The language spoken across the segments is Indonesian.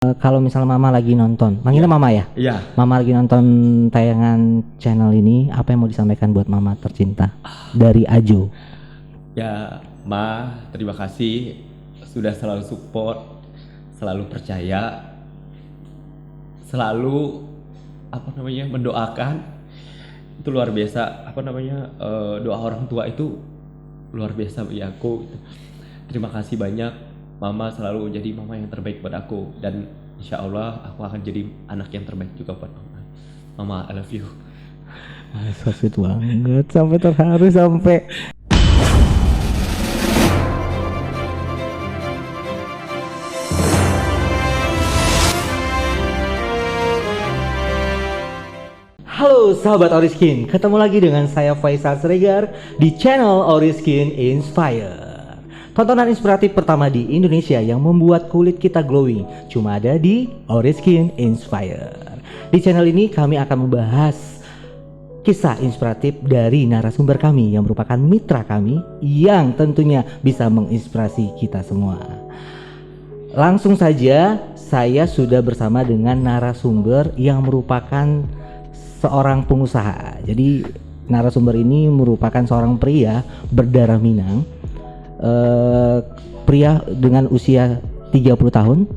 Kalau misalnya Mama lagi nonton, manggilnya Mama ya? Iya. Mama lagi nonton tayangan channel ini, apa yang mau disampaikan buat Mama tercinta dari Ajo? Ya, Ma, terima kasih sudah selalu support, selalu percaya, selalu mendoakan. Itu luar biasa. Doa orang tua itu luar biasa bagi aku. Terima kasih banyak. Mama selalu jadi mama yang terbaik buat aku, dan insya Allah aku akan jadi anak yang terbaik juga buat Mama. Mama, I love you. So sweet banget, sampai terharu sampai. Halo sahabat Oriskin, ketemu lagi dengan saya Faisal Siregar di channel Oriskin Inspire. Tontonan inspiratif pertama di Indonesia yang membuat kulit kita glowing cuma ada di Oriskin Inspire. Di channel ini kami akan membahas kisah inspiratif dari narasumber kami yang merupakan mitra kami yang tentunya bisa menginspirasi kita semua. Langsung saja, saya sudah bersama dengan narasumber yang merupakan seorang pengusaha. Jadi narasumber ini merupakan seorang pria berdarah Minang, pria dengan usia 30 tahun,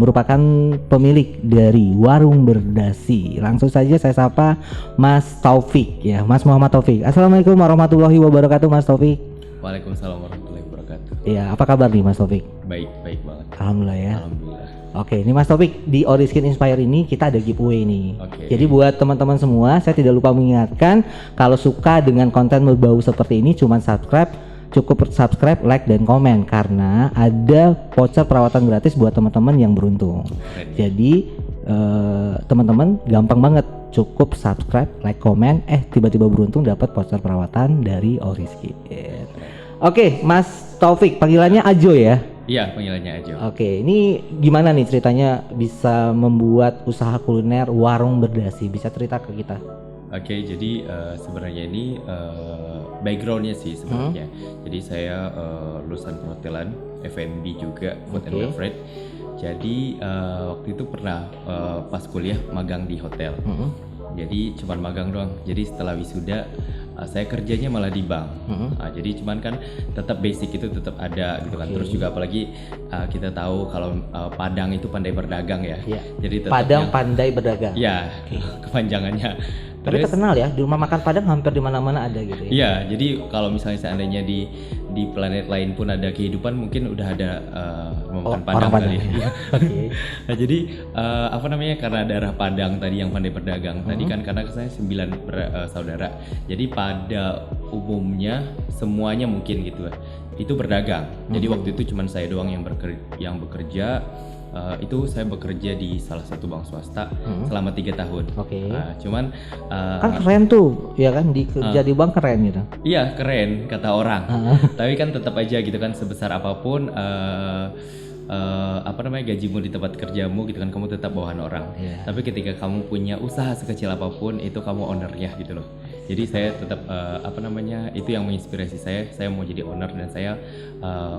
merupakan pemilik dari warung berdasi. Langsung saja saya sapa Mas Taufik ya, Mas Muhammad Taufik. Assalamualaikum warahmatullahi wabarakatuh, Mas Taufik. Waalaikumsalam warahmatullahi wabarakatuh. Ya, apa kabar nih Mas Taufik? Baik banget. Alhamdulillah ya. Alhamdulillah. Oke, ini Mas Taufik, di Oriskin Inspire ini kita ada giveaway nih. Oke. Jadi buat teman-teman semua, saya tidak lupa mengingatkan kalau suka dengan konten berbau seperti ini, cukup subscribe, like, dan komen karena ada voucher perawatan gratis buat teman-teman yang beruntung. Jadi teman-teman gampang banget, cukup subscribe, like, komen, tiba-tiba beruntung dapat voucher perawatan dari Oriskin. Oke, Mas Taufik, panggilannya Ajo ya? Iya, panggilannya Ajo. Oke, ini gimana nih ceritanya bisa membuat usaha kuliner warung berdasi? Bisa cerita ke kita? Oke, jadi sebenarnya ini backgroundnya sih sebenarnya. Jadi saya lulusan perhotelan, F&B juga, food and beverage. Jadi waktu itu pernah pas kuliah magang di hotel. Jadi cuman magang doang. Jadi setelah wisuda saya kerjanya malah di bank. Jadi cuman kan tetap basic itu tetap ada gitu kan. Terus juga apalagi kita tahu kalau Padang itu pandai berdagang ya. Jadi Padang pandai berdagang. Ya, kepanjangannya. Tapi terkenal ya, di rumah makan Padang hampir di mana-mana ada gitu ya. Iya, jadi kalau misalnya seandainya di planet lain pun ada kehidupan, mungkin udah ada rumah makan Padang kali. Nah, jadi karena daerah Padang tadi yang pandai berdagang. Tadi kan karena saya 9 saudara. Jadi pada umumnya semuanya mungkin gitu itu berdagang. Jadi waktu itu cuma saya doang yang bekerja. Itu saya bekerja di salah satu bank swasta selama 3 tahun. Cuman kan keren tuh, ya kan, kerja di bank keren gitu. Iya, keren kata orang. Tapi kan tetap aja gitu kan, sebesar apapun gajimu di tempat kerjamu gitu kan, kamu tetap bawahan orang. Tapi ketika kamu punya usaha sekecil apapun, itu kamu ownernya gitu loh. Jadi saya tetap itu yang menginspirasi saya. Saya mau jadi owner dan saya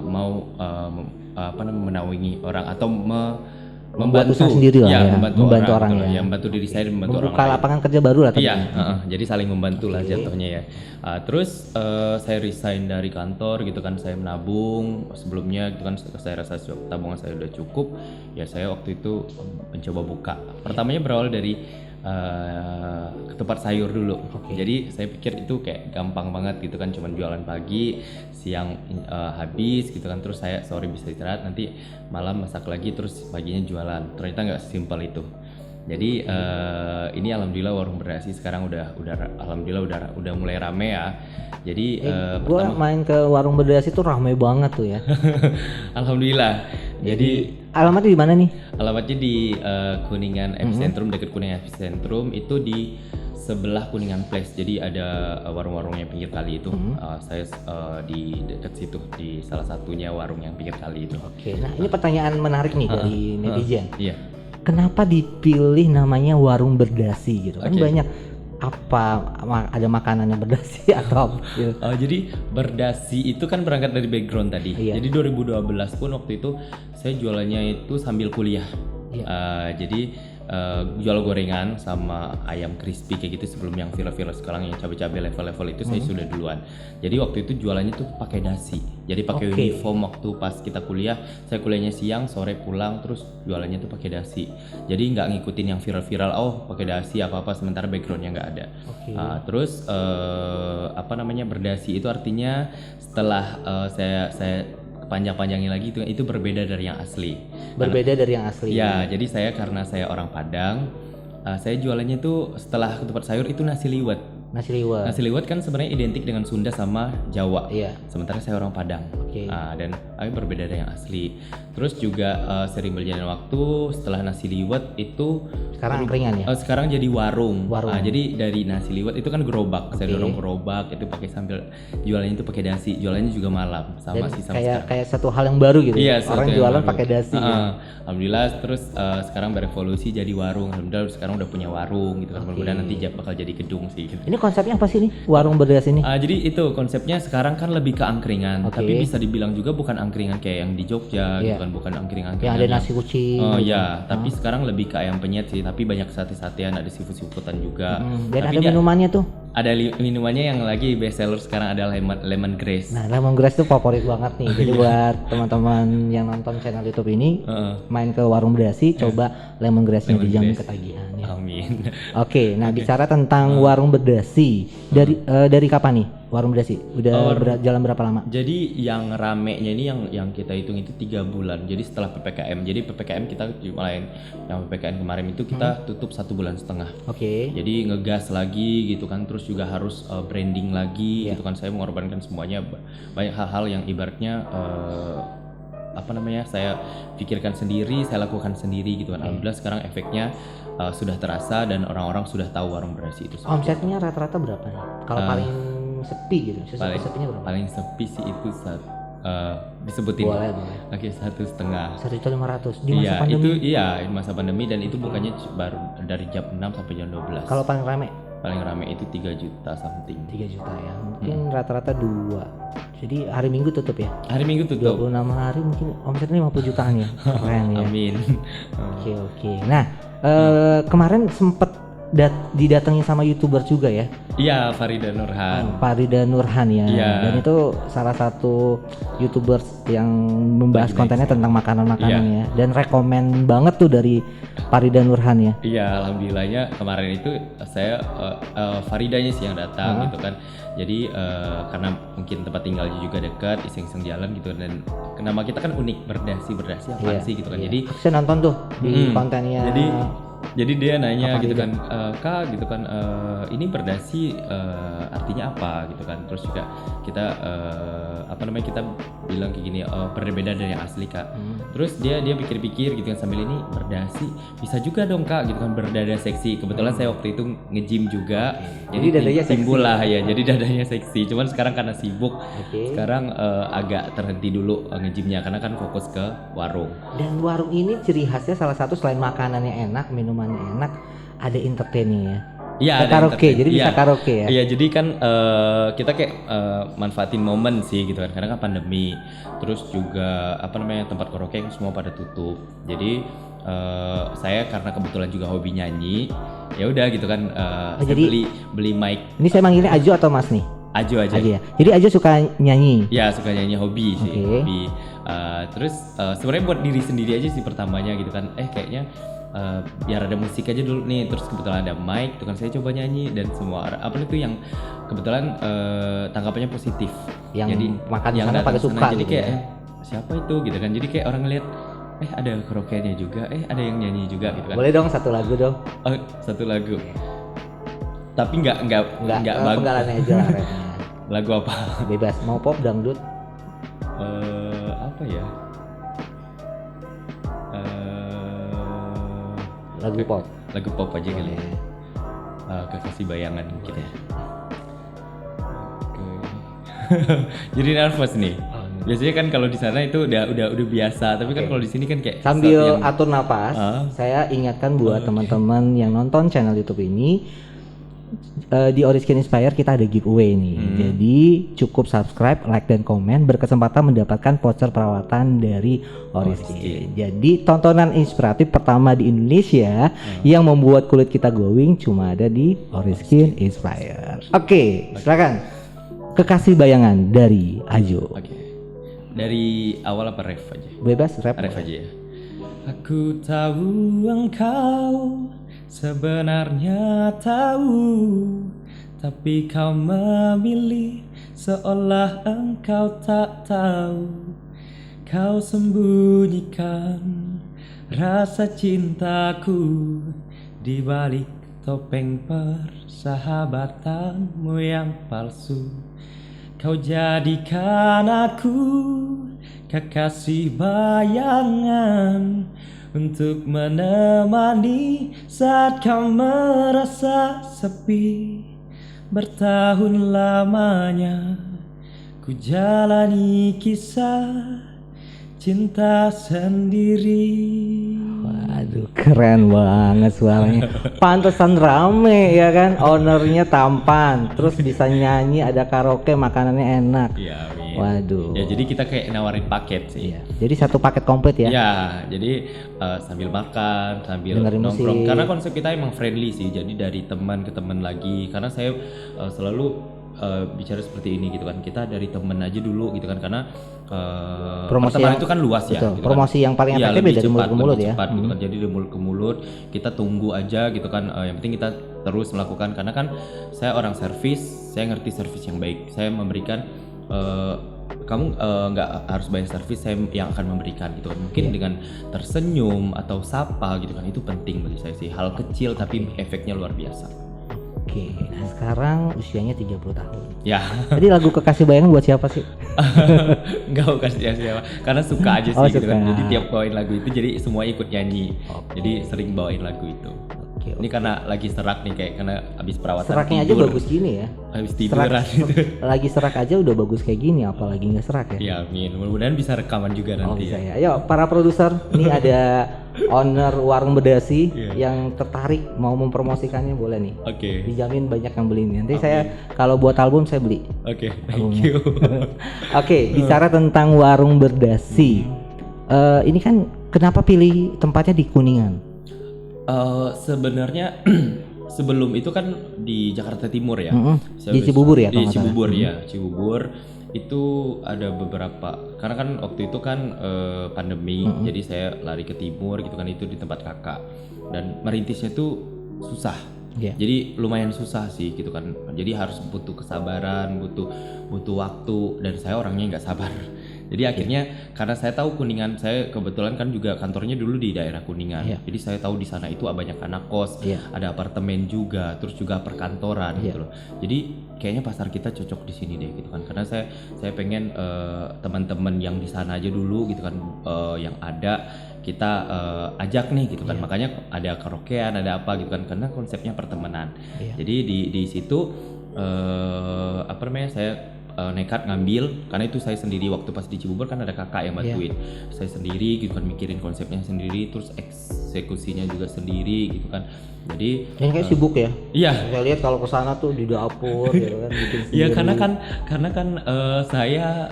mau menaungi orang atau membantu usaha sendiri lah, ya, membantu orang gitu, ya. membantu diri saya dan membantu orang lain. Lapangan kerja baru lah. Iya, jadi saling membantu lah jatuhnya ya. Terus saya resign dari kantor gitu kan, saya menabung sebelumnya gitu kan, saya rasa tabungan saya udah cukup. Ya saya waktu itu mencoba buka. Pertamanya berawal dari ketupat sayur dulu. Jadi saya pikir itu kayak gampang banget gitu kan, cuman jualan pagi, siang habis gitu kan, terus saya sore bisa istirahat, nanti malam masak lagi, terus paginya jualan. Ternyata nggak sesimpel itu. Jadi ini alhamdulillah warung berdasi sekarang udah mulai rame ya. Jadi gua main ke warung berdasi tuh ramai banget tuh ya. Alhamdulillah. Jadi alamatnya di mana nih? Alamatnya di Kuningan Epicentrum, dekat Kuningan Epicentrum itu di sebelah Kuningan Place. Jadi ada warung-warung yang pinggir kali itu. Saya di dekat situ, di salah satunya warung yang pinggir kali itu. Nah ini pertanyaan menarik nih dari netizen. Iya. Kenapa dipilih namanya warung berdasi gitu? Kan banyak ada makanan yang berdasi atau apa gitu. Jadi berdasi itu kan berangkat dari background tadi. Jadi 2012 pun waktu itu saya jualannya itu sambil kuliah. Iya. Jadi jual gorengan sama ayam crispy kayak gitu sebelum yang viral-viral sekarang yang cabai-cabai level-level itu saya sudah duluan. Jadi waktu itu jualannya tuh pakai dasi. Jadi pakai Oke. uniform waktu pas kita kuliah. Saya kuliahnya siang, sore pulang terus jualannya tuh pakai dasi. Jadi nggak ngikutin yang viral-viral. Oh pakai dasi apa-apa sementara backgroundnya nggak ada. Oke. Terus apa namanya berdasi itu artinya setelah saya panjang-panjangin lagi itu berbeda dari yang asli. Berbeda dari yang asli. Ya, jadi karena saya orang Padang, saya jualannya tuh setelah ketupat sayur itu nasi liwet. Nasi liwet. Nasi liwet kan sebenarnya identik dengan Sunda sama Jawa. Iya. Sementara saya orang Padang. Oke. Dan berbeda dari yang asli. Terus juga sering berjalan waktu setelah nasi liwet itu Sekarang angkringan ya. sekarang jadi warung. Warung. Jadi dari nasi liwet itu kan gerobak. Saya Oke. dorong gerobak itu pakai sambil jualannya itu pakai dasi. Jualannya juga malam sama Dan sih sama sekarang. kayak satu hal yang baru gitu. Iya, Orang sesuatu yang jualan baru. pakai dasi. Ya. Alhamdulillah terus sekarang berevolusi jadi warung. Alhamdulillah sekarang udah punya warung gitu kan. Mudah-mudahan nanti bakal jadi gedung sih gitu. Ini konsepnya apa sih nih? Warung berdasi ini? Jadi itu konsepnya sekarang kan lebih ke angkringan, Oke. tapi bisa dibilang juga bukan angkringan kayak yang di Jogja gitu Iya. kan, bukan angkringan Yang ada nasi kucing. Oh gitu. ya, tapi sekarang lebih ke ayam penyet sih, tapi banyak sate-satean, ada seafood-seafoodan juga. Dan Tapi ada dia- minumannya tuh. Ada minumannya yang lagi best seller sekarang adalah lemon grass. Nah, lemongrass tuh favorit banget nih. Jadi buat teman-teman yang nonton channel YouTube ini, main ke warung berdasi, coba lemongrassnya dijamin ketagihan ya. Amin. Oke, nah bicara tentang warung berdasi, dari kapan nih warung berdasi? Udah jalan berapa lama? Jadi yang ramenya ini yang kita hitung itu 3 bulan. Jadi setelah PPKM. Jadi PPKM kita mulai yang PPKM kemarin itu kita tutup 1,5 bulan. Oke. Jadi ngegas lagi gitu kan, terus juga harus branding lagi gitu kan. Saya mengorbankan semuanya, banyak hal-hal yang ibaratnya saya pikirkan sendiri, saya lakukan sendiri gitu kan. Alhamdulillah sekarang efeknya sudah terasa dan orang-orang sudah tahu warung berdasi itu. Omsetnya rata-rata berapa nih? Kalau paling sepi gitu, sepinya berapa? Paling sepi sih itu disebutin. Boleh. Oke, 1,5. 1.500 di masa Iya, pandemi. itu masa pandemi dan itu bukannya baru dari jam 6 sampai jam 12. Kalau paling rame Paling rame itu 3 juta something. 3 juta ya. Mungkin rata-rata 2. Jadi hari Minggu tutup ya. Hari Minggu tutup. 26 hari mungkin omsetnya 50 jutaan ya. Keren ya. Amin. Oke. Nah, kemarin sempet didatangi sama YouTuber juga ya. Iya, Farida Nurhan. Farida Nurhan ya. Iya. Dan itu salah satu YouTubers yang membahas kontennya tentang makanan-makanan ya. Dan rekomen banget tuh dari Farida Nurhan ya. Iya, alhamdulillahnya kemarin itu saya Faridanya sih yang datang gitu kan. Jadi karena mungkin tempat tinggalnya juga dekat, iseng-iseng jalan gitu, dan nama kita kan unik, berdasi apa sih gitu kan. Jadi saya nonton tuh di kontennya. jadi dia nanya gitu kan, Kak gitu kan, ini berdasi artinya apa gitu kan. Terus juga kita kita bilang kayak gini, berbeda dari yang asli Kak. Terus dia pikir-pikir gitu kan sambil, ini berdasi bisa juga dong Kak gitu kan, berdada seksi. Kebetulan saya waktu itu nge-gym juga. Jadi dadanya seksi. timbul lah ya, jadi dadanya seksi. Cuman sekarang karena sibuk, sekarang agak terhenti dulu nge-gymnya karena kan fokus ke warung. Dan warung ini ciri khasnya salah satu selain makanannya enak, minumannya enak, ada entertainnya ya. Iya, ada karaoke, entertain. jadi bisa Iya. karaoke ya. Iya, jadi kan kita kayak manfaatin momen sih gitu kan, karena kan pandemi. Terus juga tempat karaoke kan semua pada tutup. Jadi saya karena kebetulan juga hobi nyanyi, ya udah gitu kan. Saya jadi- beli mic. Ini saya manggilnya Ajo atau Mas nih? Aja. Ajo ya. Jadi Ajo suka nyanyi. Ya, suka nyanyi, hobi sih, Oke. hobi. Terus sebenarnya buat diri sendiri aja sih pertamanya gitu kan. Kayaknya biar ada musik aja dulu nih. Terus kebetulan ada mic, tuh kan saya coba nyanyi dan semua itu yang kebetulan tanggapannya positif. Yang makan di sana datang pada ke sana, suka jadi gitu kayak ya. siapa itu gitu kan. Jadi kayak orang ngeliat ada karaoke-nya juga, ada yang nyanyi juga gitu kan. Boleh dong satu lagu dong. Oh, satu lagu. Tapi nggak bagus. Penggalannya aja lah rapnya. Lagu apa? Bebas, mau pop, dangdut. Apa ya? Lagu pop. Lagu pop aja kali ya. Boleh. Kekasih bayangan mungkin ya. Oke. Jadi nervous nih. Biasanya kan kalau di sana itu udah biasa, tapi kan kalau di sini kan kayak Sambil sesuatu yang- atur napas, saya ingatkan buat teman-teman yang nonton channel YouTube ini, di Oriskin Inspire kita ada giveaway nih. Jadi cukup subscribe, like dan komen berkesempatan mendapatkan voucher perawatan dari Oriskin. Jadi tontonan inspiratif pertama di Indonesia yang membuat kulit kita glowing cuma ada di Oriskin Inspire. Oke, silakan. Kekasih bayangan dari Ajo. Oke. Dari awal apa ref aja? Bebas rap. Ref aja ya. Aku tahu engkau sebenarnya tahu, tapi kau memilih seolah engkau tak tahu. Kau sembunyikan rasa cintaku di balik topeng persahabatanmu yang palsu. Kau jadikan aku kekasih bayangan untuk menemani saat kau merasa sepi. Bertahun lamanya ku jalani kisah cinta sendiri. Waduh, keren banget suaranya. Pantesan rame ya kan, ownernya tampan, terus bisa nyanyi, ada karaoke, makanannya enak. Iya, amin. Waduh. Ya jadi kita kayak nawarin paket sih. Iya. Jadi satu paket komplit ya. Ya, jadi sambil makan, sambil Dengerin nongkrong. musik. Karena konsep kita emang friendly sih. Jadi dari teman ke teman lagi. Karena saya selalu bicara seperti ini gitu kan. Kita dari teman aja dulu gitu kan. Karena Promosi pertemanan yang- itu kan luas ya. betul. Gitu Promosi kan. yang paling Iya, efektif lebih ya dari mulut cepat, ke mulut lebih ya. cepat gitu kan. Jadi dari mulut ke mulut kita tunggu aja gitu kan. Yang penting kita terus melakukan. Karena kan saya orang servis, saya ngerti servis yang baik. Saya memberikan kamu nggak harus bayar servis, saya yang akan memberikan gitu kan. Mungkin dengan tersenyum atau sapa gitu kan, itu penting bagi saya sih. Hal kecil tapi efeknya luar biasa. Oke, nah sekarang usianya 30 tahun. Ya, Jadi lagu Kekasih Bayangan buat siapa sih? nggak mau kasih siapa, karena suka aja sih Oh, gitu kan. suka. Jadi tiap bawain lagu itu jadi semua ikut nyanyi. Oke. Jadi sering bawain lagu itu. Oke, Ini karena lagi serak nih, kayak karena habis perawatan seraknya aja tidur. bagus gini ya. Habis tiduran gitu. Lagi serak aja udah bagus kayak gini, apalagi nggak serak ya. Ya amin, mudah-mudahan bisa rekaman juga Oh nanti bisa ya. ya. Ayo para produser, ini ada owner warung bedasi Iya. yang tertarik mau mempromosikannya boleh nih. Oke, Dijamin banyak yang beli nih. Nanti saya kalau buat album saya beli. oke, thank you. Oke, bicara tentang warung berdasi. Ini kan kenapa pilih tempatnya di Kuningan? Sebenarnya sebelum itu kan di Jakarta Timur ya. Saya Di Cibubur ya, Di kalau nggak salah. Cibubur ya, Cibubur itu ada beberapa. Karena kan waktu itu kan pandemi, jadi saya lari ke timur gitu kan, itu di tempat kakak. Dan merintisnya tuh susah. Iya. Jadi lumayan susah sih gitu kan. Jadi harus butuh kesabaran, butuh waktu, dan saya orangnya nggak sabar. Jadi akhirnya karena saya tahu Kuningan, saya kebetulan kan juga kantornya dulu di daerah Kuningan. Iya. Jadi saya tahu di sana itu banyak anak kos, Iya. ada apartemen juga, terus juga perkantoran Iya. gitu loh. Jadi kayaknya pasar kita cocok di sini deh gitu kan. Karena saya pengen teman-teman yang di sana aja dulu gitu kan, yang ada kita ajak nih gitu kan. Iya. Makanya ada karaokean, ada apa gitu kan, karena konsepnya pertemanan. Iya. Jadi di situ apa namanya, saya nekat ngambil, karena itu saya sendiri. Waktu pas di Cibubur kan ada kakak yang bantuin. Saya sendiri gitu kan, mikirin konsepnya sendiri, terus eksekusinya juga sendiri gitu kan. Jadi Ini kayak sibuk ya. iya. Saya lihat kalau ke sana tuh di dapur gitu kan bikin Iya, sendiri. karena kan saya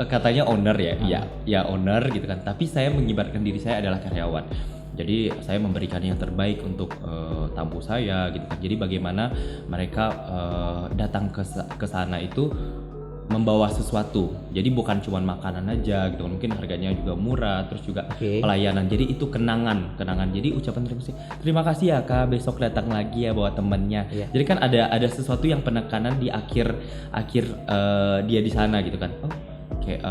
katanya owner ya. Iya, ya owner gitu kan. Tapi saya mengibaratkan diri saya adalah karyawan. Jadi saya memberikan yang terbaik untuk tamu saya gitu kan. Jadi bagaimana mereka datang ke sana itu membawa sesuatu. Jadi bukan cuma makanan aja gitu kan. Mungkin harganya juga murah, terus juga Oke. pelayanan. Jadi itu kenangan. Jadi ucapan terima kasih. Terima kasih ya Kak, besok datang lagi ya bawa temennya. Iya. Jadi kan ada sesuatu yang penekanan di akhir dia di sana gitu kan. Oh, kayak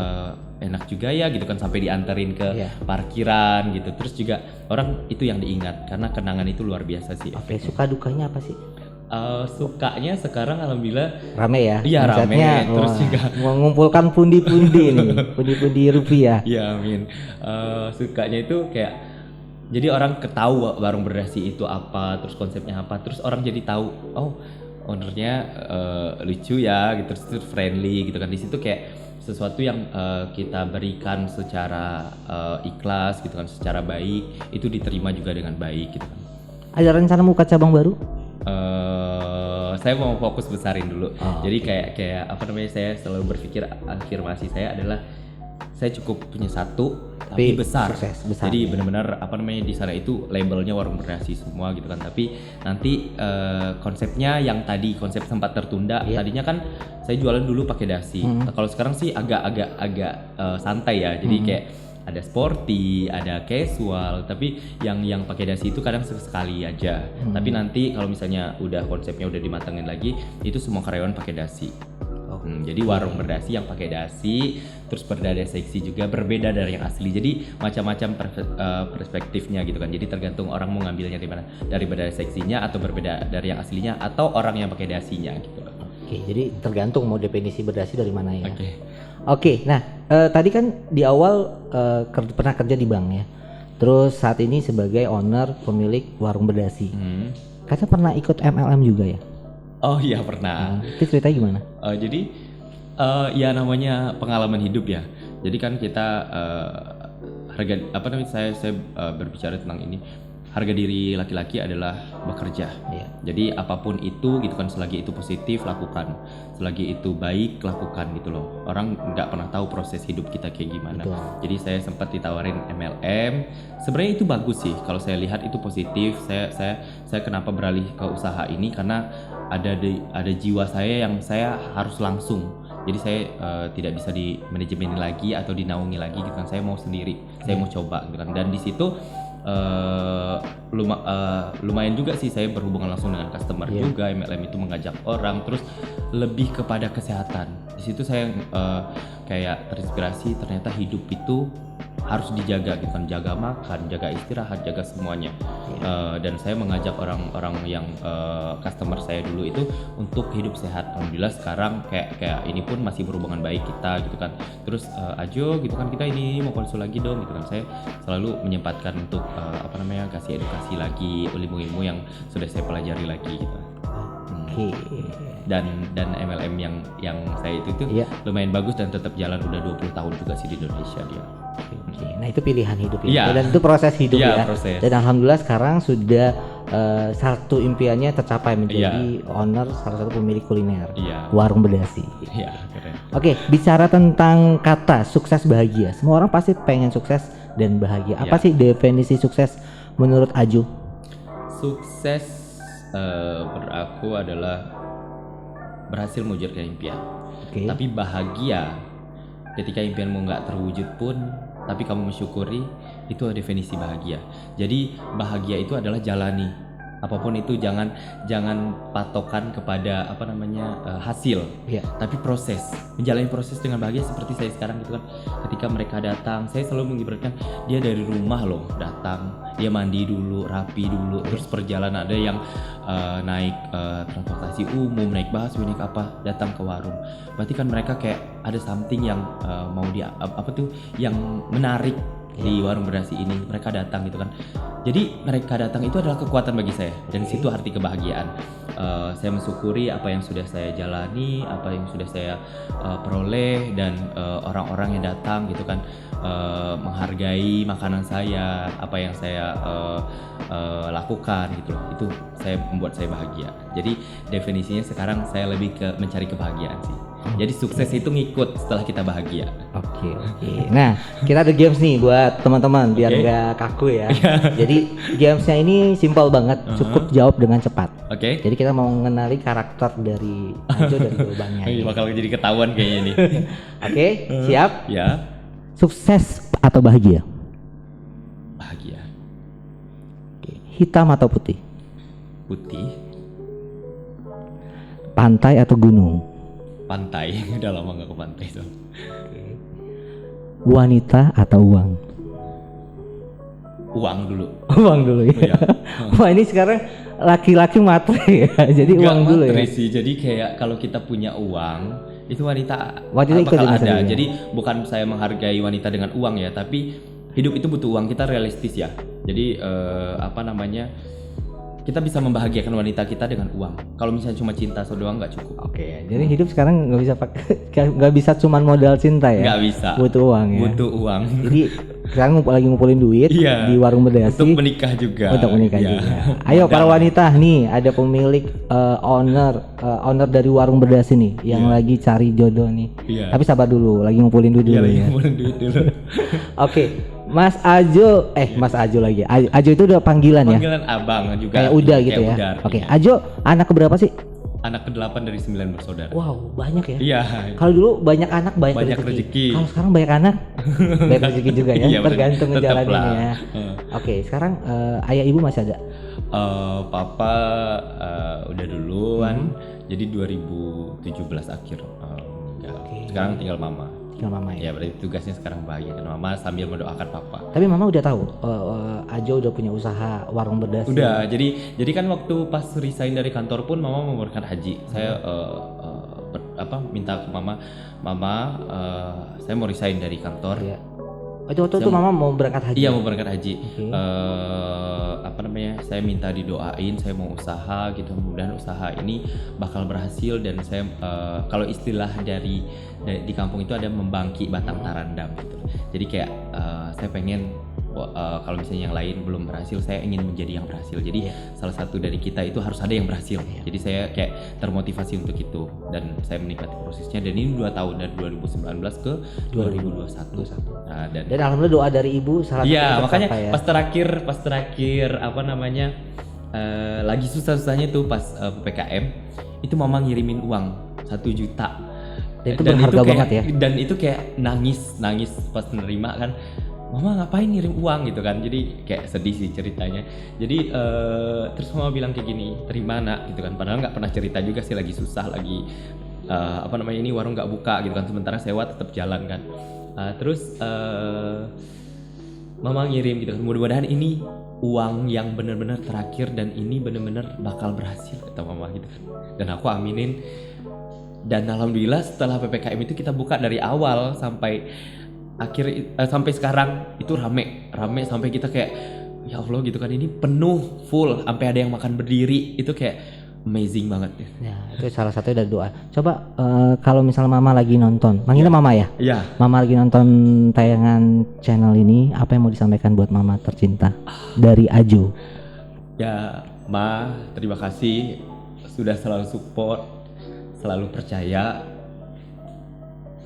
enak juga ya gitu kan, sampai dianterin ke Iya. parkiran gitu. Terus juga orang itu yang diingat karena kenangan itu luar biasa sih. Oke, suka dukanya apa sih? Sukanya sekarang alhamdulillah Rame ya. Iya, rame. Konsepnya, Terus wah, juga mengumpulkan pundi-pundi nih, pundi-pundi rupiah. ya amin. Sukanya itu kayak jadi orang ketahui warung berdasi itu apa, terus konsepnya apa, terus orang jadi tahu, oh ownernya lucu ya gitu, terus friendly gitu kan. Di situ kayak sesuatu yang kita berikan secara ikhlas gitu kan, secara baik, itu diterima juga dengan baik gitu kan. Ada rencana buka cabang baru? saya mau fokus besarin dulu. Oh, Jadi kayak apa namanya, saya selalu berpikir afirmasi saya adalah saya cukup punya satu tapi besar. sukses, besar. Jadi benar-benar apa namanya di sana itu labelnya warung berdasi semua gitu kan. Tapi nanti konsepnya yang tadi konsep sempat tertunda. Tadinya kan saya jualan dulu pakai dasi. Kalau sekarang sih agak santai ya. Jadi kayak ada sporty, ada casual, tapi yang pakai dasi itu kadang sekali aja. Tapi nanti kalau misalnya udah konsepnya udah dimatengin lagi, itu semua karyawan pakai dasi. Jadi warung berdasi yang pakai dasi, terus berdada seksi juga, berbeda dari yang asli. Jadi macam-macam perspektifnya gitu kan. Jadi tergantung orang mau ngambilnya di mana, dari berdada seksinya atau berbeda dari yang aslinya, atau orang yang pakai dasinya gitu. Oke, jadi tergantung mau definisi berdasi dari mana ya. Oke. Oke, nah tadi kan di awal pernah kerja di bank ya. Terus saat ini sebagai owner pemilik warung berdasi. Katanya pernah ikut MLM juga ya? Oh iya pernah. Itu ceritanya gimana? Jadi ya namanya pengalaman hidup ya. Jadi kan kita harga apa namanya, saya berbicara tentang ini. Harga diri laki-laki adalah bekerja. Jadi apapun itu gitu kan, selagi itu positif lakukan, selagi itu baik lakukan gitu loh. Orang nggak pernah tahu proses hidup kita kayak gimana. Betul. Jadi saya sempat ditawarin MLM. Sebenarnya itu bagus sih kalau saya lihat itu positif. Saya kenapa beralih ke usaha ini karena ada jiwa saya yang saya harus langsung. Jadi saya tidak bisa di manajemen lagi atau dinaungi lagi gitu kan. Saya mau sendiri, saya mau coba gitu kan. Dan di situ lumayan juga sih saya berhubungan langsung dengan customer juga. MLM itu mengajak orang, terus lebih kepada kesehatan. Di situ saya kayak terinspirasi, ternyata hidup itu harus dijaga gitu kan, jaga makan, jaga istirahat, jaga semuanya. Dan saya mengajak orang-orang yang customer saya dulu itu untuk hidup sehat. Alhamdulillah sekarang kayak ini pun masih berhubungan baik kita gitu kan. Terus ajo gitu kan, kita ini mau konsul lagi dong gitu kan. Saya selalu menyempatkan untuk apa namanya, kasih edukasi lagi, ilmu-ilmu yang sudah saya pelajari lagi gitu. Oke. Dan MLM yang saya itu lumayan bagus dan tetap jalan udah 20 tahun juga sih di Indonesia dia. Oke. Nah itu pilihan hidup ya. Dan itu proses hidup ya. Proses. Dan alhamdulillah sekarang sudah satu impiannya tercapai, menjadi owner salah satu pemilik kuliner warung berdasi. Iya, keren. Oke, bicara tentang kata sukses bahagia. Semua orang pasti pengen sukses dan bahagia. Apa sih definisi sukses menurut Aju? Sukses menurut aku adalah berhasil mewujudkan impian. Tapi bahagia ketika impianmu nggak terwujud pun, tapi kamu mensyukuri, itu definisi bahagia. Jadi bahagia itu adalah jalani apapun itu, jangan patokan kepada apa namanya hasil, tapi proses, menjalani proses dengan bahagia. Seperti saya sekarang gitu kan, ketika mereka datang, saya selalu mengibaratkan dia dari rumah loh datang, dia mandi dulu, rapi dulu, terus perjalanan, ada yang naik transportasi umum, naik busway, naik apa, datang ke warung. Berarti kan mereka kayak ada something yang mau dia apa tuh yang menarik di warung berdasi ini. Mereka datang gitu kan. Jadi mereka datang itu adalah kekuatan bagi saya, dan situ arti kebahagiaan. Saya mensyukuri apa yang sudah saya jalani, apa yang sudah saya peroleh, dan orang-orang yang datang gitu kan, menghargai makanan saya, apa yang saya lakukan gitu loh. Itu membuat saya bahagia. Jadi definisinya sekarang saya lebih ke mencari kebahagiaan sih. Jadi sukses itu ngikut setelah kita bahagia. Oke. Nah, kita ada games nih buat teman-teman biar nggak kaku ya. Jadi gamesnya ini simpel banget, cukup jawab dengan cepat. Jadi kita mau mengenali karakter dari Ajo dari jawabannya. Bakal jadi ketahuan kayaknya nih. Oke, siap? Ya. Sukses atau bahagia? Bahagia. Hitam atau putih? Putih. Pantai atau gunung? Pantai. Udah lama gak ke pantai tuh. Wanita atau uang? Uang dulu. Uang dulu ya. Wah, ini sekarang laki-laki matre ya. Jadi Gak uang dulu ya. Sih. Jadi kayak kalau kita punya uang, itu wanita bakal ada. Jadi bukan saya menghargai wanita dengan uang ya, tapi hidup itu butuh uang. Kita realistis ya. Jadi apa namanya? kita bisa membahagiakan wanita kita dengan uang. Kalau misalnya cuma cinta doang nggak cukup. Oke, jadi hidup sekarang nggak bisa pakai, nggak bisa cuman modal cinta ya? Nggak bisa. Butuh uang ya. Butuh uang. Jadi sekarang lagi ngumpulin duit Iya. di warung berdasi. Untuk menikah juga. Untuk menikah Iya. juga. Ayo para wanita nih, ada pemilik owner dari warung berdasi nih yang lagi cari jodoh nih. Iya. Tapi sabar dulu, lagi ngumpulin duit Iya dulu lagi ya. ngumpulin duit dulu. Oke, Mas Ajo, Mas Ajo lagi. Ajo itu udah panggilan ya? Panggilan abang juga. Kayak udah gitu ya. Udar, Oke, iya. Ajo anak keberapa sih? Anak ke-8 dari 9 bersaudara. Wow, banyak ya. Iya. Kalau dulu banyak anak banyak rezeki. Kalau sekarang banyak anak banyak rezeki juga ya. Iya, Tergantung tetep ngejalaninnya lah. ya. Oke, sekarang ayah ibu masih ada? Papa udah duluan. Jadi 2017 akhir. Ya, sekarang tinggal mama. Tinggal mama ya. Ya berarti tugasnya sekarang bahagiakan mama sambil mendoakan papa. Tapi mama udah tahu Ajo udah punya usaha warung berdasi. Udah, jadi kan waktu pas resign dari kantor pun mama mau berangkat haji. Saya minta ke mama, saya mau resign dari kantor. Iya. Itu waktu itu mama mau berangkat haji. Iya mau berangkat haji. Oke. Saya minta didoain, saya mau usaha gitu. Mudah-mudahan usaha ini bakal berhasil dan saya kalau istilah di kampung itu ada membangki batang tarandam gitu. Jadi kayak saya pengen kalau misalnya yang lain belum berhasil, saya ingin menjadi yang berhasil. Jadi salah satu dari kita itu harus ada yang berhasil. Jadi saya kayak termotivasi untuk itu dan saya menikmati prosesnya. Dan ini 2 tahun dari 2019 ke 2021. Nah, dan alhamdulillah doa dari ibu salah satu. iya makanya ya. pas terakhir lagi susah-susahnya tuh pas PPKM itu mama ngirimin uang 1 juta. Dan itu berharga banget ya. Dan itu kayak nangis pas menerima kan. Mama ngapain ngirim uang gitu kan, jadi kayak sedih sih ceritanya. Jadi terus mama bilang kayak gini, terima nak gitu kan, padahal nggak pernah cerita juga sih lagi susah, lagi ini warung nggak buka gitu kan, sementara sewa tetap jalan kan. Terus mama ngirim gitu kan, mudah-mudahan ini uang yang benar-benar terakhir dan ini benar-benar bakal berhasil kata mama gitu kan. Dan aku aminin. Dan alhamdulillah setelah PPKM itu kita buka dari awal sampai sampai sekarang itu rame sampai kita kayak ya Allah gitu kan, ini penuh full sampai ada yang makan berdiri, itu kayak amazing banget ya. Ya, itu salah satu dari doa. Coba kalau misalnya mama lagi nonton, manggilnya mama ya? Iya. Mama lagi nonton tayangan channel ini, apa yang mau disampaikan buat mama tercinta dari Ajo? Ya, Ma, terima kasih sudah selalu support, selalu percaya,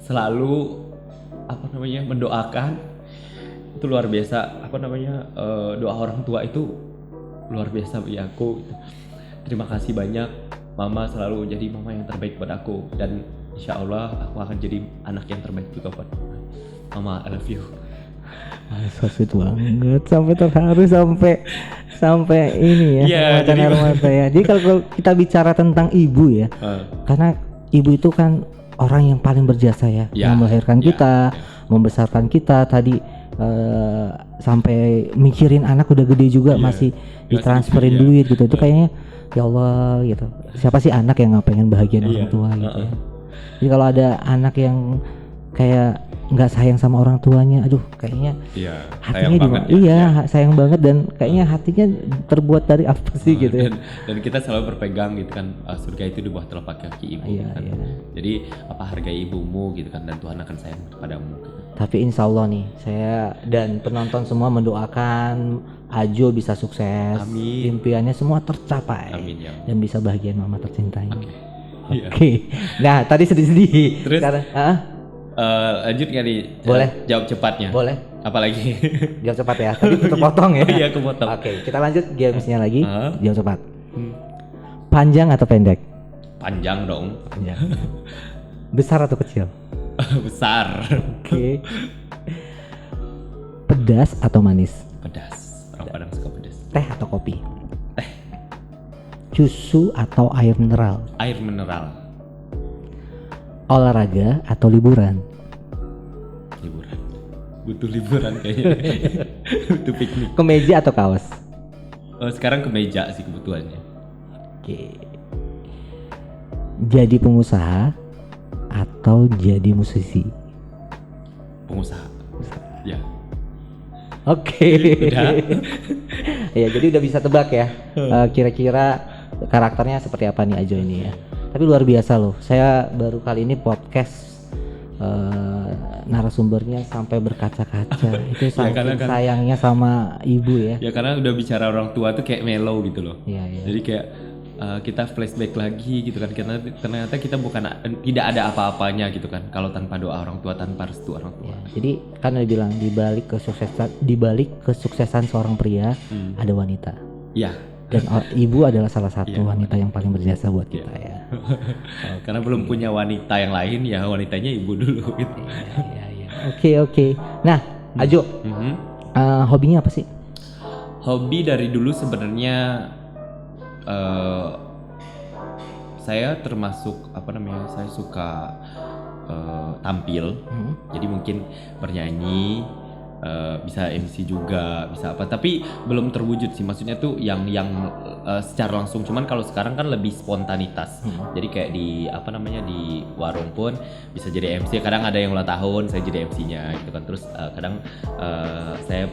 selalu mendoakan. Itu luar biasa. Doa orang tua itu luar biasa bagi aku. Terima kasih banyak, Mama selalu jadi mama yang terbaik buat aku, dan insya Allah aku akan jadi anak yang terbaik juga buat Mama. I love you. So sweet banget, sampai terharu, sampai ini ya, Iya, air mata ya. Jadi kalau kita bicara tentang ibu ya, karena ibu itu kan orang yang paling berjasa ya, yang melahirkan kita, membesarkan kita tadi, sampai mikirin anak udah gede juga masih ditransferin duit gitu. Itu kayaknya ya Allah gitu. Siapa sih anak yang nggak pengen bahagian orang tua gitu ya. Jadi kalau ada anak yang kayak nggak sayang sama orang tuanya, aduh kayaknya hatinya sayang banget, dan kayaknya hatinya terbuat dari apa sih gitu ya. Dan kita selalu berpegang gitu kan, surga itu di bawah telapak kaki ibu kan. Jadi hargai ibumu gitu kan, dan Tuhan akan sayang kepadamu gitu. Tapi insya Allah nih, saya dan penonton semua mendoakan Ajo bisa sukses. Amin. Impiannya semua tercapai. Amin ya. Dan bisa bahagian mama tercintanya. Oke. Nah tadi sedih-sedih. Terus sekarang lanjut nggak nih? Boleh. Jawab cepatnya. Boleh. Apalagi? Jawab cepat ya. Tadi terpotong ya. Iya, kepotong. Oke, kita lanjut gamesnya lagi. Jawab cepat. Panjang atau pendek? Panjang dong. Panjang. Besar atau kecil? Besar. Oke. Pedas atau manis? Pedas. Orang Padang suka pedas. Teh atau kopi? Teh. Susu atau air mineral? Air mineral. Olahraga atau liburan? Liburan. Butuh liburan kayaknya. Butuh piknik. Kemeja atau kaos? Sekarang kemeja sih kebutuhannya. Oke. Jadi pengusaha atau jadi musisi? Pengusaha. Ya. Oke. Udah. Ya, jadi udah bisa tebak ya. Kira-kira karakternya seperti apa nih Ajo ini ya. Tapi luar biasa loh. Saya baru kali ini podcast narasumbernya sampai berkaca-kaca. Itu saking sayangnya sama ibu ya. Ya karena udah bicara orang tua tuh kayak mellow gitu loh. Iya, iya. Jadi kayak kita flashback lagi gitu kan, karena ternyata kita tidak ada apa-apanya gitu kan kalau tanpa doa orang tua, tanpa restu orang tua. Ya, jadi kan udah bilang di balik kesuksesan seorang pria ada wanita. Iya. Dan ibu adalah salah satu wanita yang paling berjasa buat kita ya. Karena belum punya wanita yang lain, ya wanitanya ibu dulu gitu. Iya. Oke. Nah, Ajo, hobinya apa sih? Hobi dari dulu sebenarnya saya termasuk saya suka tampil. Jadi mungkin bernyanyi, bisa MC juga, bisa apa, tapi belum terwujud sih, maksudnya tuh yang secara langsung. Cuman kalau sekarang kan lebih spontanitas. Jadi kayak di di warung pun bisa jadi MC, kadang ada yang ulang tahun saya jadi MC-nya gitu kan. Terus kadang saya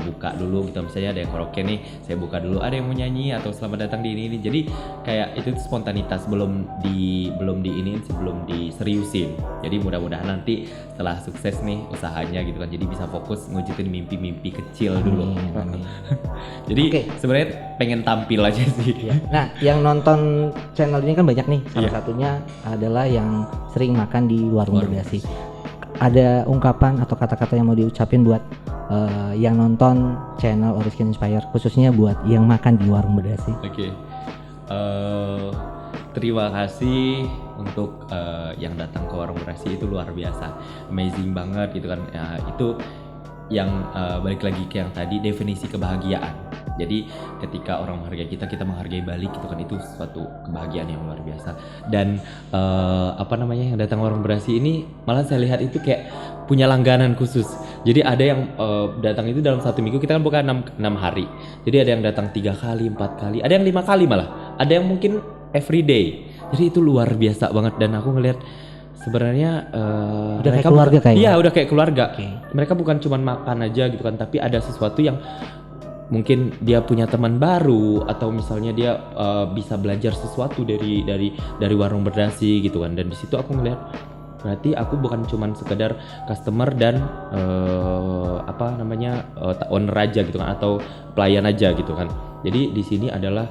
buka dulu gitu, misalnya ada yang karaoke nih, saya buka dulu, ada yang mau nyanyi atau selamat datang di ini. Jadi kayak itu spontanitas, belum diseriusin. Jadi mudah-mudahan nanti setelah sukses nih usahanya gitu kan, jadi bisa fokus ngewujudin mimpi-mimpi kecil dulu. Jadi sebenarnya pengen tampil aja sih. Nah, yang nonton channel ini kan banyak nih. Salah satunya adalah yang sering makan di warung berdasi. Ada ungkapan atau kata-kata yang mau diucapin buat yang nonton channel Oriskin Inspire, khususnya buat yang makan di warung berdasi? Terima kasih untuk yang datang ke warung berdasi, itu luar biasa, amazing banget gitu kan. Ya, itu yang balik lagi ke yang tadi, definisi kebahagiaan. Jadi ketika orang menghargai kita, kita menghargai balik gitu kan, itu suatu kebahagiaan yang luar biasa. Dan yang datang warung berdasi ini malah saya lihat itu kayak punya langganan khusus. Jadi ada yang datang itu dalam 1 minggu, kita kan buka 6 hari. Jadi ada yang datang 3 kali, 4 kali, ada yang 5 kali malah. Ada yang mungkin every day. Jadi itu luar biasa banget, dan aku ngelihat sebenarnya udah kayak keluarga kayaknya. Iya, udah kayak keluarga. Mereka bukan cuma makan aja gitu kan, tapi ada sesuatu yang mungkin dia punya teman baru, atau misalnya dia bisa belajar sesuatu dari warung berdasi gitu kan. Dan di situ aku ngelihat berarti aku bukan cuma sekedar customer dan owner aja gitu kan, atau pelayan aja gitu kan. Jadi di sini adalah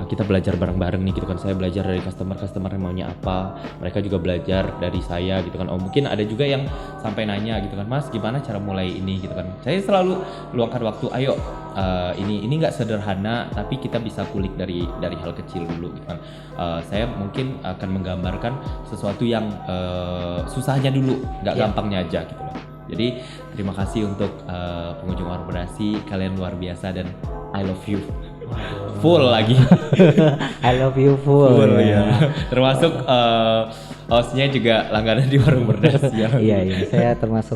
kita belajar bareng-bareng nih gitu kan. Saya belajar dari customer yang maunya apa, mereka juga belajar dari saya gitu kan. Oh, mungkin ada juga yang sampai nanya gitu kan, Mas gimana cara mulai ini gitu kan. Saya selalu luangkan waktu, ayo ini nggak sederhana, tapi kita bisa kulik dari hal kecil dulu gitu kan. Saya mungkin akan menggambarkan sesuatu yang susahnya dulu, nggak gampangnya aja gitu loh. Jadi terima kasih untuk pengunjung warung berdasi, kalian luar biasa, dan I love you. Full lagi. I love you full ya. Termasuk hostnya juga langganan di warung berdasi ya. Iya, saya termasuk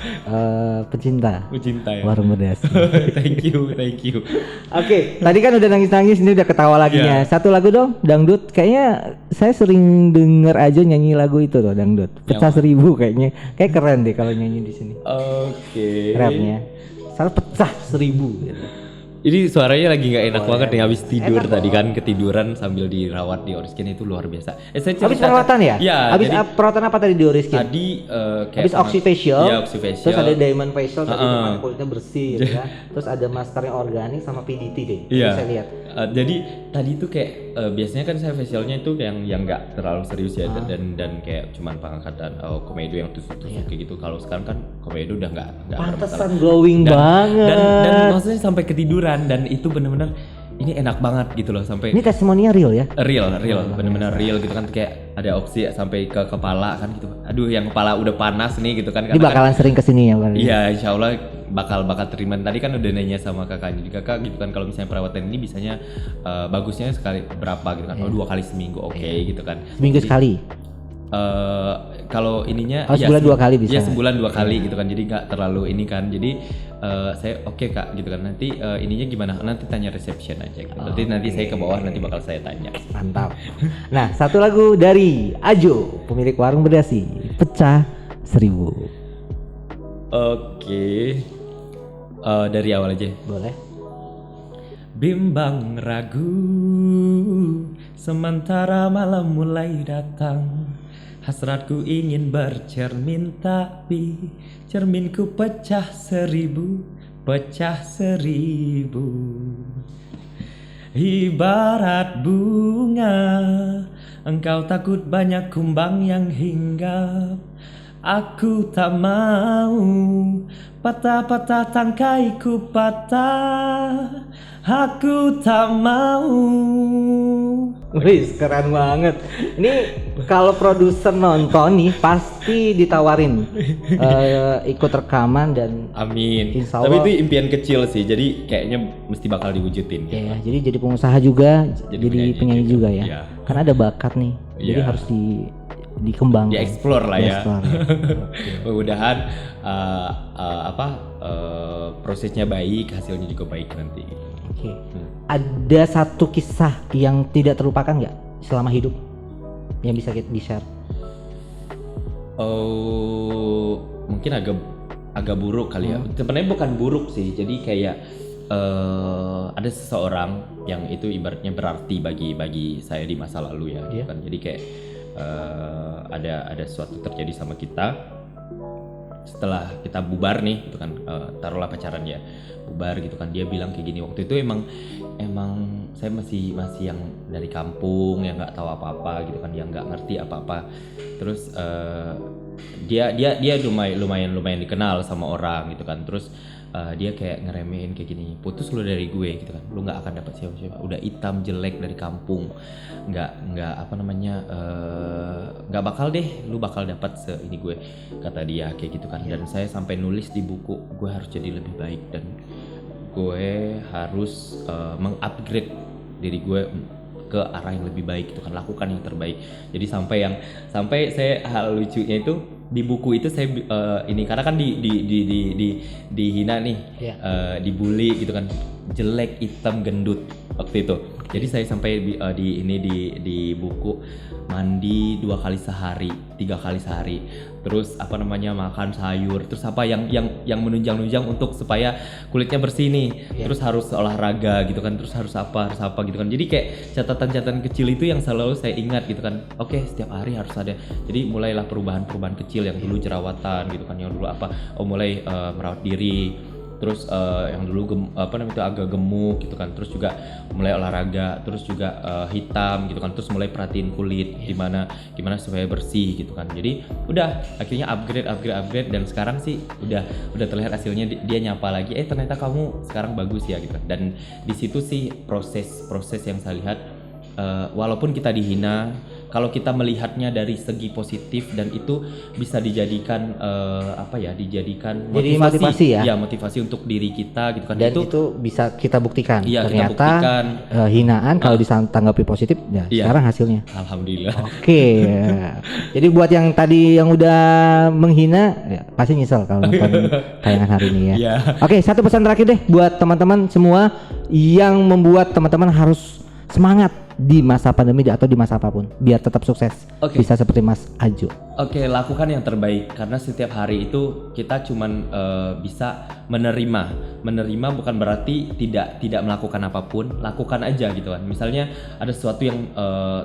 pecinta ya. warung berdasi. Thank you. Oke, tadi kan udah nangis, ini udah ketawa lagi nya. Satu lagu dong, dangdut. Kayaknya saya sering denger aja nyanyi lagu itu loh, dangdut. Pecah 1000 kayaknya. Kayak keren deh kalau nyanyi di sini. Oke. Rapnya. Salah pecah 1000 gitu. Ini suaranya lagi nggak enak banget nih, habis tidur tadi kan, ketiduran sambil dirawat di Oriskin, itu luar biasa. Habis perawatan ya? Iya. Habis perawatan apa tadi di Oriskin? Tadi habis oxyfacial. Iya, oxyfacial. Terus ada diamond facial, tadi kulitnya bersih gitu ya. Terus ada maskernya organik sama PDT deh. Iya. Saya lihat. Jadi tadi tuh kayak biasanya kan saya facialnya itu yang nggak terlalu serius ya, dan kayak cuman pengangkatan komedo yang tusuk-tusuk kayak gitu. Kalau sekarang kan komedo udah nggak. Pantesan glowing banget. Dan maksudnya sampai ketiduran, dan itu bener-bener ini enak banget gitu loh, sampai ini testimoninya real ya? Real, bener-bener real gitu kan, kayak ada opsi sampai ke kepala kan gitu. Aduh, yang kepala udah panas nih gitu kan. Ini bakalan sering kesini ya Bang? Iya, insya Allah bakal terima. Tadi kan udah nanya sama kakaknya, kakak gitu kan, kalau misalnya perawatan ini bisanya bagusnya sekali berapa gitu kan. 2 kali seminggu gitu kan. Seminggu sekali? Kalau ininya sebulan 2 kali bisa? Ya sebulan 2 kali gitu kan, jadi nggak terlalu ini kan. Jadi saya oke kak gitu kan, nanti ininya gimana, nanti tanya reception aja gitu. Nanti saya ke bawah, nanti bakal saya tanya. Mantap. Nah, satu lagu dari Ajo, pemilik warung berdasi, Pecah 1000. Oke. Dari awal aja. Boleh. bimbang ragu, sementara malam mulai datang. Hasratku ingin bercermin, tapi cerminku pecah seribu. Ibarat bunga, engkau takut banyak kumbang yang hinggap. Aku tak mau patah-patah tangkaiku patah. Aku tak mau. Wih, keren banget. Ini kalau produser nonton nih pasti ditawarin ikut rekaman dan Amin. Insya Tapi Allah. itu impian kecil sih, jadi kayaknya mesti bakal diwujudin. ya, jadi jadi pengusaha juga, jadi penyanyi juga ya. Iya. Karena ada bakat nih. Jadi Iya. harus dikembangkan. Dieksplor lah ya. Dieksplor. Mudah-mudahan prosesnya baik, hasilnya juga baik nanti. Oke. Ada satu kisah yang tidak terlupakan nggak selama hidup yang bisa kita di-share? Oh, mungkin agak buruk kali ya. Sebenarnya bukan buruk sih. Jadi kayak ada seseorang yang itu ibaratnya berarti bagi saya di masa lalu ya. Iya. Kan jadi kayak ada sesuatu terjadi sama kita setelah kita bubar nih gitu kan, taruhlah pacaran ya, bubar gitu kan. Dia bilang kayak gini, waktu itu emang saya masih yang dari kampung yang nggak tahu apa-apa gitu kan, yang nggak ngerti apa-apa. Terus dia lumayan dikenal sama orang gitu kan. Terus dia kayak ngeremehin kayak gini, putus lu dari gue gitu kan, lu nggak akan dapat siapa-siapa, udah hitam jelek dari kampung, nggak bakal deh lu bakal dapat ini gue, kata dia kayak gitu kan. Dan saya sampai nulis di buku, gue harus jadi lebih baik dan gue harus mengupgrade diri gue ke arah yang lebih baik gitu kan, lakukan yang terbaik. Jadi sampai saya, hal lucunya itu di buku itu saya ini karena kan dihina nih, dibully gitu kan, jelek, hitam, gendut waktu itu. Jadi saya sampai di buku mandi 2 kali sehari, 3 kali sehari. Terus makan sayur, terus yang menunjang untuk supaya kulitnya bersih nih. Terus harus olahraga gitu kan, terus harus apa gitu kan. Jadi kayak catatan-catatan kecil itu yang selalu saya ingat gitu kan. Oke, setiap hari harus ada. Jadi mulailah perubahan kecil, yang dulu jerawatan gitu kan, yang dulu mulai merawat diri. Terus yang dulu agak gemuk gitu kan, terus juga mulai olahraga, terus juga hitam gitu kan, terus mulai perhatiin kulit gimana supaya bersih gitu kan. Jadi udah akhirnya upgrade dan sekarang sih udah terlihat hasilnya. Dia nyapa lagi, ternyata kamu sekarang bagus ya gitu. Dan di situ sih proses yang saya lihat, walaupun kita dihina, kalau kita melihatnya dari segi positif dan itu bisa dijadikan dijadikan motivasi ya? Ya, motivasi untuk diri kita gitu kan. Dan itu bisa kita buktikan. Iya, ternyata kita buktikan. Hinaan kalau ditanggapi positif ya sekarang hasilnya. Alhamdulillah. Oke. Jadi buat yang tadi yang udah menghina ya, pasti nyesel kalau nonton tayangan hari ini ya. Iya. Oke, satu pesan terakhir deh buat teman-teman semua yang membuat teman-teman harus semangat di masa pandemi atau di masa apapun biar tetap sukses. Bisa seperti Mas Ajo. Oke, lakukan yang terbaik karena setiap hari itu kita cuman bisa menerima bukan berarti tidak melakukan apapun. Lakukan aja gitu kan. Misalnya ada sesuatu yang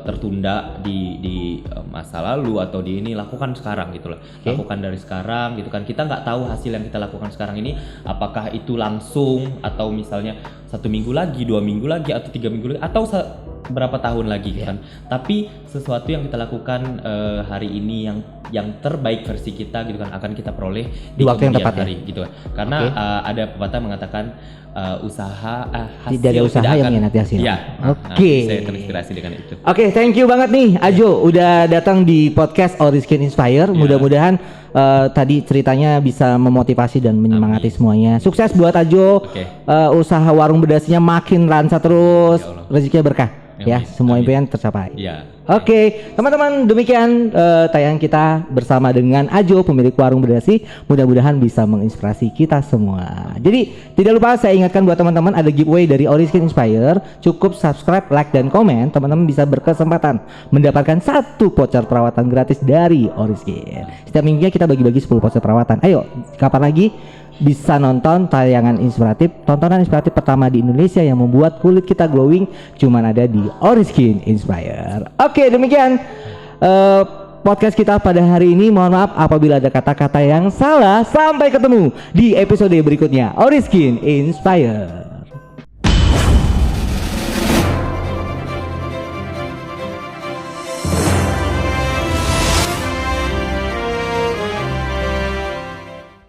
tertunda di masa lalu atau di ini, lakukan sekarang gitu loh. Lakukan dari sekarang gitu kan. Kita nggak tahu hasil yang kita lakukan sekarang ini apakah itu langsung atau misalnya 1 minggu lagi, 2 minggu lagi, atau 3 minggu lagi, atau berapa tahun lagi kan. Tapi sesuatu yang kita lakukan hari ini yang terbaik versi kita gitu kan, akan kita peroleh di waktu yang tepat hari gitu kan. Karena ada pepatah mengatakan hasil tidak ada usaha yang mengkhianati hasil. Ya. Saya terinspirasi dengan itu. Oke, thank you banget nih Ajo udah datang di podcast Oriskin Inspire. Mudah-mudahan tadi ceritanya bisa memotivasi dan menyemangati semuanya. Sukses buat Ajo. Usaha warung bedasinya makin lancar terus, rezekinya berkah. Ya, semua impian tercapai. Oke, teman-teman, demikian tayangan kita bersama dengan Ajo, pemilik warung bedasi. Mudah-mudahan bisa menginspirasi kita semua. Jadi tidak lupa saya ingatkan buat teman-teman, ada giveaway dari Oriskin Inspire. Cukup subscribe, like, dan komen. Teman-teman bisa berkesempatan mendapatkan 1 voucher perawatan gratis dari Oriskin. Setiap minggunya kita bagi-bagi 10 voucher perawatan. Ayo, kapan lagi bisa nonton tayangan inspiratif, tontonan inspiratif pertama di Indonesia yang membuat kulit kita glowing, cuman ada di Oriskin Inspire. Oke, demikian podcast kita pada hari ini. Mohon maaf apabila ada kata-kata yang salah. Sampai ketemu di episode berikutnya. Oriskin Inspire.